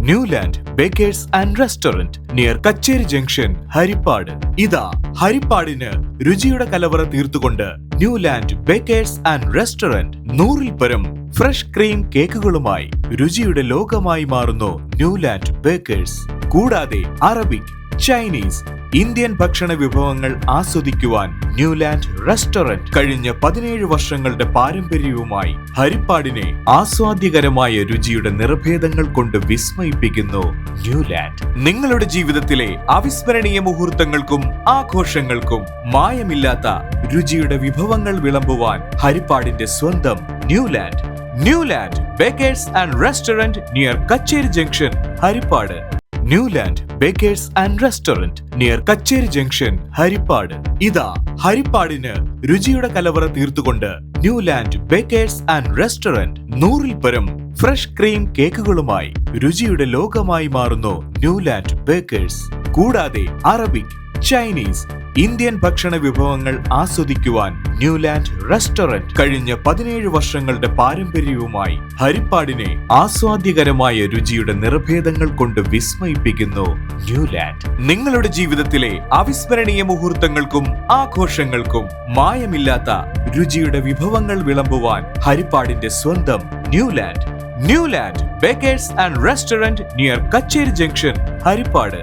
Newland bakers and restaurant near Kacheri junction, Harippad. ഇതാ ഹരിപ്പാടിന് രുചിയുടെ കലവറ തീർത്തുകൊണ്ട് ന്യൂലാൻഡ് ബേക്കേഴ്സ് ആൻഡ് റെസ്റ്റോറന്റ് 100-ൽ പരം ഫ്രഷ് ക്രീം കേക്കുകളുമായി രുചിയുടെ ലോകമായി മാറുന്നു ന്യൂലാൻഡ് ബേക്കേഴ്സ്. കൂടാതെ അറബിക്, ചൈനീസ്, ഇന്ത്യൻ ഭക്ഷണ വിഭവങ്ങൾ ആസ്വദിക്കുവാൻ ന്യൂലാൻഡ് റെസ്റ്റോറന്റ് കഴിഞ്ഞ 17 വർഷങ്ങളുടെ പാരമ്പര്യവുമായി ഹരിപ്പാടിനെ ആസ്വാദ്യകരമായ രുചിയുടെ നിറഭേദങ്ങൾ കൊണ്ട് വിസ്മയിപ്പിക്കുന്നു ന്യൂലാൻഡ്. നിങ്ങളുടെ ജീവിതത്തിലെ അവിസ്മരണീയ മുഹൂർത്തങ്ങൾക്കും ആഘോഷങ്ങൾക്കും മായമില്ലാത്ത രുചിയുടെ വിഭവങ്ങൾ വിളമ്പുവാൻ ഹരിപ്പാടിന്റെ സ്വന്തം Newland. Newland bakers and restaurant near Kacheri junction, Harippad. Newland bakers and restaurant near Kacheri junction, Harippad. ഇതാ ഹരിപ്പാടിന് രുചിയുടെ കലവറ തീർത്തുകൊണ്ട് ന്യൂലാൻഡ് ബേക്കേഴ്സ് ആൻഡ് റെസ്റ്റോറന്റ് 100-ൽ പരം ഫ്രഷ് ക്രീം കേക്കുകളുമായി രുചിയുടെ ലോകമായി മാറുന്നു ന്യൂലാൻഡ് ബേക്കേഴ്സ്. കൂടാതെ അറബിക്, ചൈനീസ്, ഇന്ത്യൻ ഭക്ഷണ വിഭവങ്ങൾ ആസ്വദിക്കുവാൻ ന്യൂലാൻഡ് റെസ്റ്റോറന്റ് കഴിഞ്ഞ 17 വർഷങ്ങളുടെ പാരമ്പര്യവുമായി ഹരിപ്പാടിനെ ആസ്വാദ്യകരമായ രുചിയുടെ നിറഭേദങ്ങൾ കൊണ്ട് വിസ്മയിപ്പിക്കുന്നു ന്യൂലാൻഡ്. നിങ്ങളുടെ ജീവിതത്തിലെ അവിസ്മരണീയ മുഹൂർത്തങ്ങൾക്കും ആഘോഷങ്ങൾക്കും മായമില്ലാത്ത രുചിയുടെ വിഭവങ്ങൾ വിളമ്പുവാൻ ഹരിപ്പാടിന്റെ സ്വന്തം Newland. Newland bakers and restaurant near Kacheri junction, Harippad.